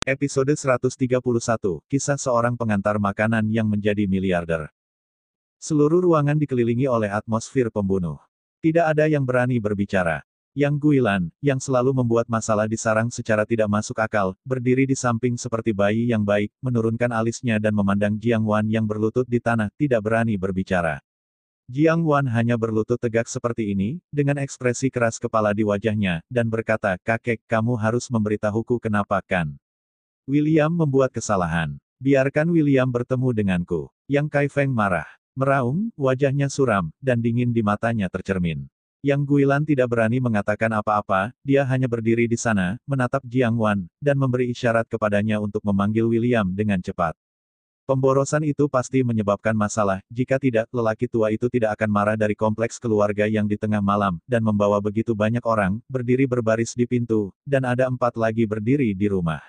Episode 131, Kisah Seorang Pengantar Makanan yang Menjadi Miliarder. Seluruh ruangan dikelilingi oleh atmosfer pembunuh. Tidak ada yang berani berbicara. Yang Guilan, yang selalu membuat masalah di sarang secara tidak masuk akal, berdiri di samping seperti bayi yang baik, menurunkan alisnya dan memandang Jiang Wan yang berlutut di tanah, tidak berani berbicara. Jiang Wan hanya berlutut tegak seperti ini, dengan ekspresi keras kepala di wajahnya, dan berkata, "Kakek, kamu harus memberitahuku kenapa kan? William membuat kesalahan. Biarkan William bertemu denganku." Yang Kai Feng marah. Meraung, wajahnya suram, dan dingin di matanya tercermin. Yang Guilan tidak berani mengatakan apa-apa, dia hanya berdiri di sana, menatap Jiang Wan, dan memberi isyarat kepadanya untuk memanggil William dengan cepat. Pemborosan itu pasti menyebabkan masalah, jika tidak, lelaki tua itu tidak akan marah dari kompleks keluarga yang di tengah malam, dan membawa begitu banyak orang, berdiri berbaris di pintu, dan ada 4 lagi berdiri di rumah.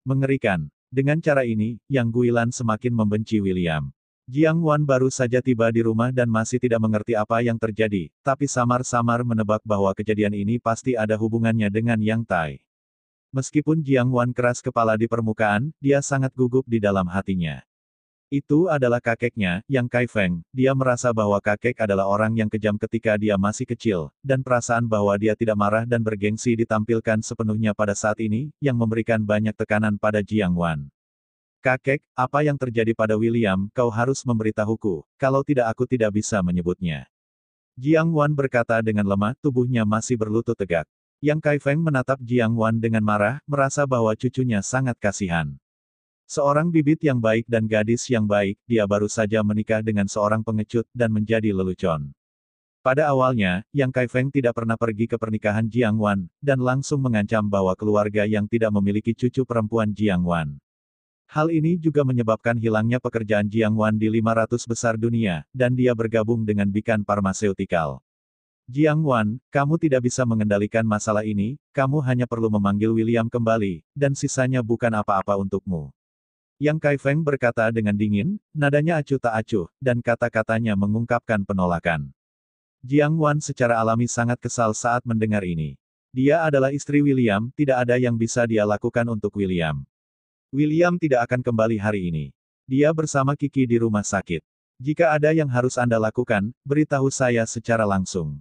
Mengerikan. Dengan cara ini, Yang Guilan semakin membenci William. Jiang Wan baru saja tiba di rumah dan masih tidak mengerti apa yang terjadi, tapi samar-samar menebak bahwa kejadian ini pasti ada hubungannya dengan Yang Tai. Meskipun Jiang Wan keras kepala di permukaan, dia sangat gugup di dalam hatinya. Itu adalah kakeknya, Yang Kai Feng. Dia merasa bahwa kakek adalah orang yang kejam ketika dia masih kecil, dan perasaan bahwa dia tidak marah dan bergengsi ditampilkan sepenuhnya pada saat ini, yang memberikan banyak tekanan pada Jiang Wan. "Kakek, apa yang terjadi pada William, kau harus memberitahuku, kalau tidak aku tidak bisa menyebutnya." Jiang Wan berkata dengan lemah, tubuhnya masih berlutut tegak. Yang Kai Feng menatap Jiang Wan dengan marah, merasa bahwa cucunya sangat kasihan. Seorang bibit yang baik dan gadis yang baik, dia baru saja menikah dengan seorang pengecut dan menjadi lelucon. Pada awalnya, Yang Kai Feng tidak pernah pergi ke pernikahan Jiang Wan, dan langsung mengancam bahwa keluarga yang tidak memiliki cucu perempuan Jiang Wan. Hal ini juga menyebabkan hilangnya pekerjaan Jiang Wan di 500 besar dunia, dan dia bergabung dengan Beacon Pharmaceutical. "Jiang Wan, kamu tidak bisa mengendalikan masalah ini, kamu hanya perlu memanggil William kembali, dan sisanya bukan apa-apa untukmu." Yang Kai Feng berkata dengan dingin, nadanya acuh tak acuh, dan kata-katanya mengungkapkan penolakan. Jiang Wan secara alami sangat kesal saat mendengar ini. Dia adalah istri William, tidak ada yang bisa dia lakukan untuk William. William tidak akan kembali hari ini. Dia bersama Kiki di rumah sakit. Jika ada yang harus Anda lakukan, beritahu saya secara langsung.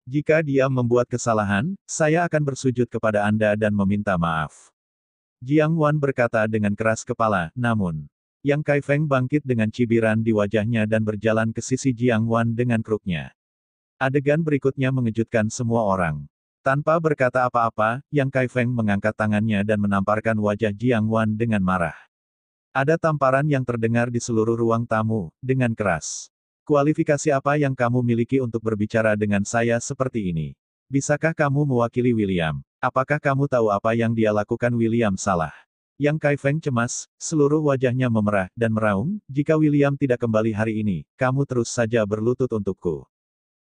Jika dia membuat kesalahan, saya akan bersujud kepada Anda dan meminta maaf. Jiang Wan berkata dengan keras kepala, namun, Yang Kai Feng bangkit dengan cibiran di wajahnya dan berjalan ke sisi Jiang Wan dengan kruknya. Adegan berikutnya mengejutkan semua orang. Tanpa berkata apa-apa, Yang Kai Feng mengangkat tangannya dan menamparkan wajah Jiang Wan dengan marah. Ada tamparan yang terdengar di seluruh ruang tamu, dengan keras. "Kualifikasi apa yang kamu miliki untuk berbicara dengan saya seperti ini? Bisakah kamu mewakili William? Apakah kamu tahu apa yang dia lakukan William salah?" Yang Kai Feng cemas, seluruh wajahnya memerah, dan meraung, "Jika William tidak kembali hari ini, kamu terus saja berlutut untukku.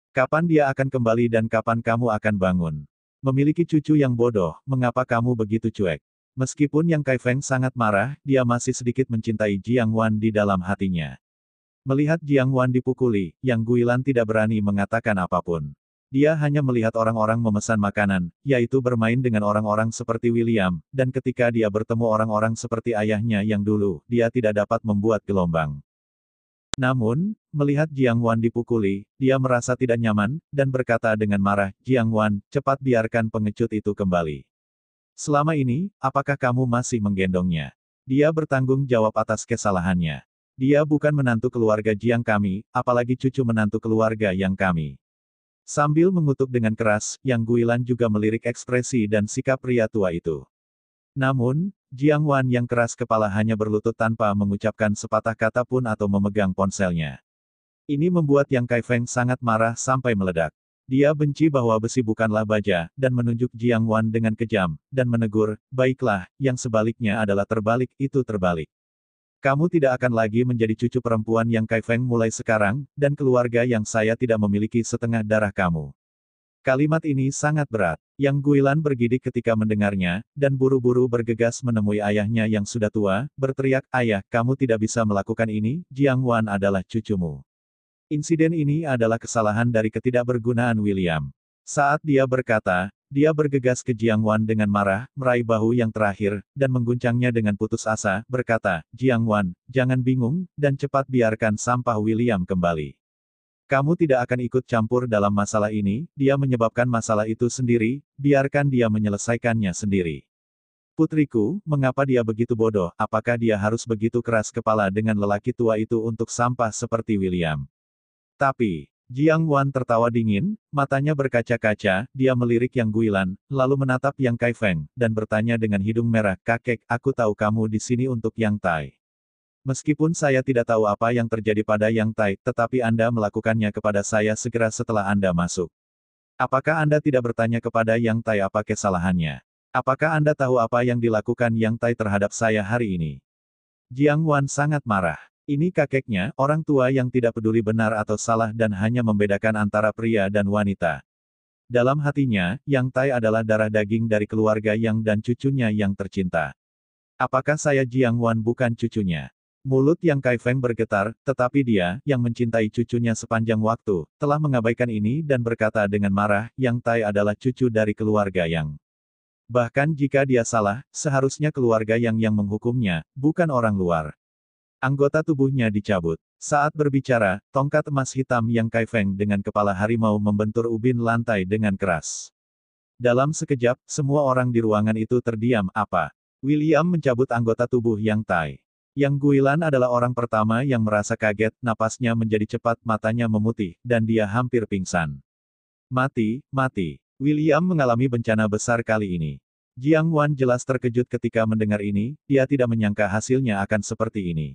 Kapan dia akan kembali dan kapan kamu akan bangun? Memiliki cucu yang bodoh, mengapa kamu begitu cuek?" Meskipun Yang Kai Feng sangat marah, dia masih sedikit mencintai Jiang Wan di dalam hatinya. Melihat Jiang Wan dipukuli, Yang Guilan tidak berani mengatakan apapun. Dia hanya melihat orang-orang memesan makanan, yaitu bermain dengan orang-orang seperti William, dan ketika dia bertemu orang-orang seperti ayahnya yang dulu, dia tidak dapat membuat gelombang. Namun, melihat Jiang Wan dipukuli, dia merasa tidak nyaman, dan berkata dengan marah, "Jiang Wan, cepat biarkan pengecut itu kembali. Selama ini, apakah kamu masih menggendongnya? Dia bertanggung jawab atas kesalahannya. Dia bukan menantu keluarga Jiang kami, apalagi cucu menantu keluarga Yang kami." Sambil mengutuk dengan keras, Yang Guilan juga melirik ekspresi dan sikap pria tua itu. Namun, Jiang Wan yang keras kepala hanya berlutut tanpa mengucapkan sepatah kata pun atau memegang ponselnya. Ini membuat Yang Kai Feng sangat marah sampai meledak. Dia benci bahwa besi bukanlah baja, dan menunjuk Jiang Wan dengan kejam, dan menegur, "Baiklah, yang sebaliknya adalah terbalik, itu terbalik. Kamu tidak akan lagi menjadi cucu perempuan Yang Kai Feng mulai sekarang, dan keluarga yang saya tidak memiliki setengah darah kamu." Kalimat ini sangat berat. Yang Guilan bergidik ketika mendengarnya, dan buru-buru bergegas menemui ayahnya yang sudah tua, berteriak, "Ayah, kamu tidak bisa melakukan ini, Jiang Wan adalah cucumu. Insiden ini adalah kesalahan dari ketidakbergunaan William." Saat dia berkata, Dia bergegas ke Jiang Wan dengan marah, meraih bahu yang terakhir, dan mengguncangnya dengan putus asa, berkata, Jiang Wan, jangan bingung, dan cepat biarkan sampah William kembali. Kamu tidak akan ikut campur dalam masalah ini, dia menyebabkan masalah itu sendiri, biarkan dia menyelesaikannya sendiri. Putriku, mengapa dia begitu bodoh, apakah dia harus begitu keras kepala dengan lelaki tua itu untuk sampah seperti William? Tapi, Jiang Wan tertawa dingin, matanya berkaca-kaca, dia melirik Yang Guilan, lalu menatap Yang Kaifeng, dan bertanya dengan hidung merah, kakek, aku tahu kamu di sini untuk Yang Tai. Meskipun saya tidak tahu apa yang terjadi pada Yang Tai, tetapi Anda melakukannya kepada saya segera setelah Anda masuk. Apakah Anda tidak bertanya kepada Yang Tai apa kesalahannya? Apakah Anda tahu apa yang dilakukan Yang Tai terhadap saya hari ini? Jiang Wan sangat marah. Ini kakeknya, orang tua yang tidak peduli benar atau salah dan hanya membedakan antara pria dan wanita. Dalam hatinya, Yang Tai adalah darah daging dari keluarga Yang dan cucunya yang tercinta. Apakah saya Jiang Wan bukan cucunya? Mulut Yang Kaifeng bergetar, tetapi dia, yang mencintai cucunya sepanjang waktu, telah mengabaikan ini dan berkata dengan marah, Yang Tai adalah cucu dari keluarga Yang. Bahkan jika dia salah, seharusnya keluarga yang menghukumnya, bukan orang luar. Anggota tubuhnya dicabut. Saat berbicara, tongkat emas hitam Yang Kaifeng dengan kepala harimau membentur ubin lantai dengan keras. Dalam sekejap, semua orang di ruangan itu terdiam, apa? William mencabut anggota tubuh Yang Tai. Yang Guilan adalah orang pertama yang merasa kaget, napasnya menjadi cepat, matanya memutih, dan dia hampir pingsan. Mati, mati. William mengalami bencana besar kali ini. Jiang Wan jelas terkejut ketika mendengar ini, dia tidak menyangka hasilnya akan seperti ini.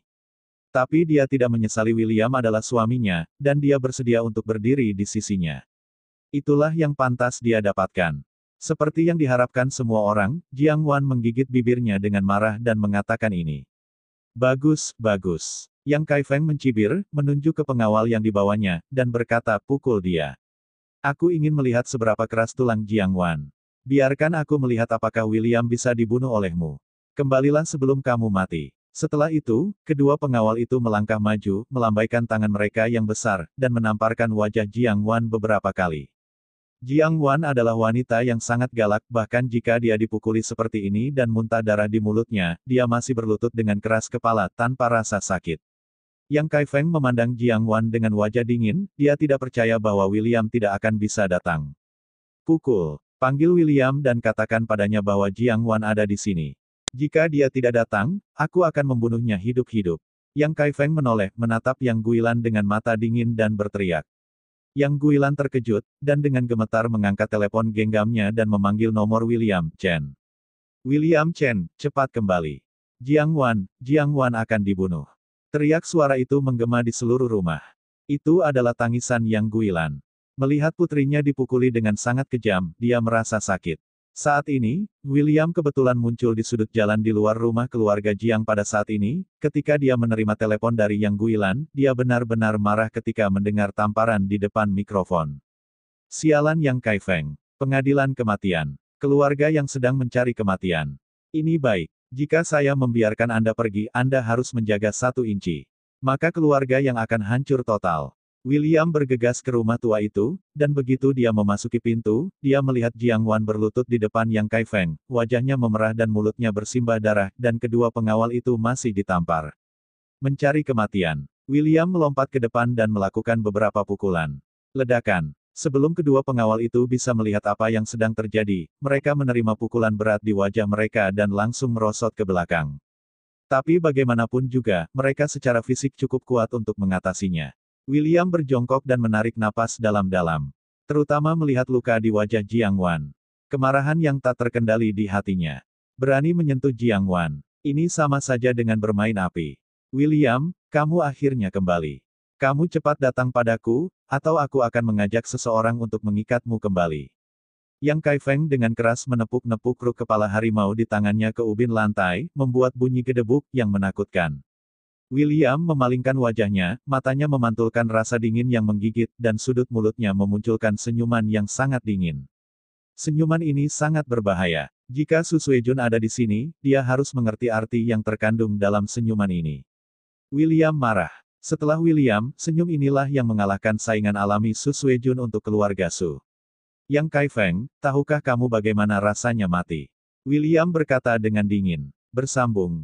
Tapi dia tidak menyesali William adalah suaminya, dan dia bersedia untuk berdiri di sisinya. Itulah yang pantas dia dapatkan. Seperti yang diharapkan semua orang, Jiang Wan menggigit bibirnya dengan marah dan mengatakan ini. Bagus, bagus. Yang Kaifeng mencibir, menunjuk ke pengawal yang dibawanya, dan berkata, pukul dia. Aku ingin melihat seberapa keras tulang Jiang Wan. Biarkan aku melihat apakah William bisa dibunuh olehmu. Kembalilah sebelum kamu mati. Setelah itu, kedua pengawal itu melangkah maju, melambaikan tangan mereka yang besar, dan menamparkan wajah Jiang Wan beberapa kali. Jiang Wan adalah wanita yang sangat galak, bahkan jika dia dipukuli seperti ini dan muntah darah di mulutnya, dia masih berlutut dengan keras kepala, tanpa rasa sakit. Yang Kaifeng memandang Jiang Wan dengan wajah dingin, dia tidak percaya bahwa William tidak akan bisa datang. Pukul. Panggil William dan katakan padanya bahwa Jiang Wan ada di sini. Jika dia tidak datang, aku akan membunuhnya hidup-hidup. Yang Kaifeng menoleh, menatap Yang Guilan dengan mata dingin dan berteriak. Yang Guilan terkejut, dan dengan gemetar mengangkat telepon genggamnya dan memanggil nomor William Chen. William Chen, cepat kembali. Jiang Wan akan dibunuh. Teriak suara itu menggema di seluruh rumah. Itu adalah tangisan Yang Guilan. Melihat putrinya dipukuli dengan sangat kejam, dia merasa sakit. Saat ini, William kebetulan muncul di sudut jalan di luar rumah keluarga Jiang pada saat ini, ketika dia menerima telepon dari Yang Guilan, dia benar-benar marah ketika mendengar tamparan di depan mikrofon. Sialan Yang Kaifeng. Pengadilan kematian. Keluarga yang sedang mencari kematian. Ini baik. Jika saya membiarkan Anda pergi, Anda harus menjaga 1 inci. Maka keluarga yang akan hancur total. William bergegas ke rumah tua itu, dan begitu dia memasuki pintu, dia melihat Jiang Wan berlutut di depan Yang Kaifeng, wajahnya memerah dan mulutnya bersimbah darah, dan kedua pengawal itu masih ditampar. Mencari kematian. William melompat ke depan dan melakukan beberapa pukulan. Ledakan. Sebelum kedua pengawal itu bisa melihat apa yang sedang terjadi, mereka menerima pukulan berat di wajah mereka dan langsung merosot ke belakang. Tapi bagaimanapun juga, mereka secara fisik cukup kuat untuk mengatasinya. William berjongkok dan menarik napas dalam-dalam. Terutama melihat luka di wajah Jiang Wan. Kemarahan yang tak terkendali di hatinya. Berani menyentuh Jiang Wan. Ini sama saja dengan bermain api. William, kamu akhirnya kembali. Kamu cepat datang padaku, atau aku akan mengajak seseorang untuk mengikatmu kembali. Yang Kaifeng dengan keras menepuk-nepuk ruk kepala harimau di tangannya ke ubin lantai, membuat bunyi gedebuk yang menakutkan. William memalingkan wajahnya, matanya memantulkan rasa dingin yang menggigit, dan sudut mulutnya memunculkan senyuman yang sangat dingin. Senyuman ini sangat berbahaya. Jika Su Suejun ada di sini, dia harus mengerti arti yang terkandung dalam senyuman ini. William marah. Setelah William, senyum inilah yang mengalahkan saingan alami Su Suejun untuk keluarga Su. Yang Kai Feng, tahukah kamu bagaimana rasanya mati? William berkata dengan dingin. Bersambung,